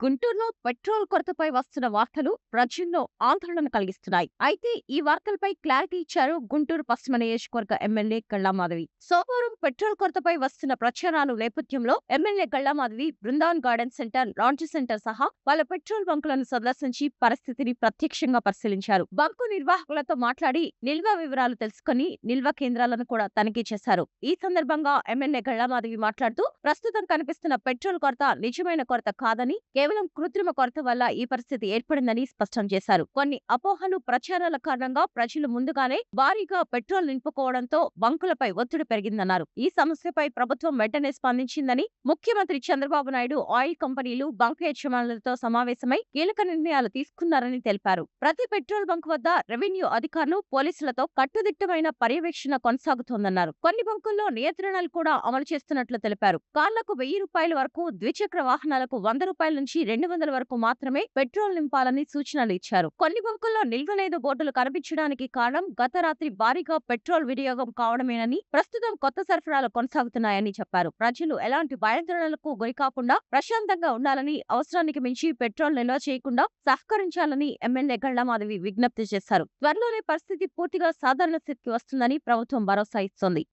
గుంటూరులో పెట్రోల్ కొరతపై వస్తున్న వార్తలు ప్రజల్లో ఆందోళన కలిగిస్తున్నాయి. అయితే ఈ వార్తలపై క్లారిటీ ఇచ్చారు గుంటూరు పశ్చిమ నియోజకవర్గ ఎమ్మెల్యే గళ్ళామాధవి. సోమవారం పెట్రోల్ కొరతపై వస్తున్న ప్రచారాలు నేపథ్యంలో MLA Galla Madhavi Brindavan garden centre, launch centre సహా పలు పెట్రోల్ బంకులను సందర్శించి పరిస్థితిని ప్రత్యక్షంగా పరిశీలించారు. బంకు నిర్వాహకులతో మాట్లాడి నిల్వ వివరాలు తెలుసుకుని నిల్వ కేంద్రాలను కూడా తనిఖీ చేశారు. ఈ సందర్భంగా ఎమ్మెల్యే గళ్ళామాధవి మాట్లాడుతూ ప్రస్తుతం కనిపిస్తున్న పెట్రోల్ కొరత నిజమైన కొరత కాదని, కేవలం కృత్రిమ కొరత వల్ల ఈ పరిస్థితి ఏర్పడిందని స్పష్టం చేశారు. కొన్ని అపోహలు, ప్రచారాల కారణంగా ప్రజలు ముందుగానే భారీగా పెట్రోల్ నింపుకోవడంతో బంకులపై ఒత్తిడి పెరిగిందన్నారు. ఈ సమస్యపై ప్రభుత్వం వెంటనే స్పందించిందని, ముఖ్యమంత్రి చంద్రబాబు నాయుడు ఆయిల్ కంపెనీలు, బంకు యజమానులతో సమావేశమై కీలక నిర్ణయాలు తీసుకున్నారని తెలిపారు. ప్రతి పెట్రోల్ బంక్ వద్ద రెవెన్యూ అధికారులు, పోలీసులతో కట్టుదిట్టమైన పర్యవేక్షణ కొనసాగుతోందన్నారు. కొన్ని బంకుల్లో నియంత్రణలు కూడా అమలు చేస్తున్నట్లు తెలిపారు. కార్లకు ₹1000 వరకు, ద్విచక్ర వాహనాలకు ₹100 నుంచి 200 వరకు మాత్రమే పెట్రోల్ నింపాలని సూచనలు ఇచ్చారు. కొన్ని బంకుల్లో నిల్వలేదు బోర్డులు కనిపించడానికి కారణం గత రాత్రి భారీగా పెట్రోల్ వినియోగం కావడమేనని, ప్రస్తుతం కొత్త సరఫరాలు కొనసాగుతున్నాయని చెప్పారు. ప్రజలు ఎలాంటి భయాందోళనలకు గురికాకుండా ప్రశాంతంగా ఉండాలని, అవసరానికి మించి పెట్రోల్ నిల్వ చేయకుండా సహకరించాలని ఎమ్మెల్యే గళ్ళామాధవి విజ్ఞప్తి చేశారు. త్వరలోనే పరిస్థితి పూర్తిగా సాధారణ స్థితికి వస్తుందని ప్రభుత్వం భరోసా ఇస్తోంది.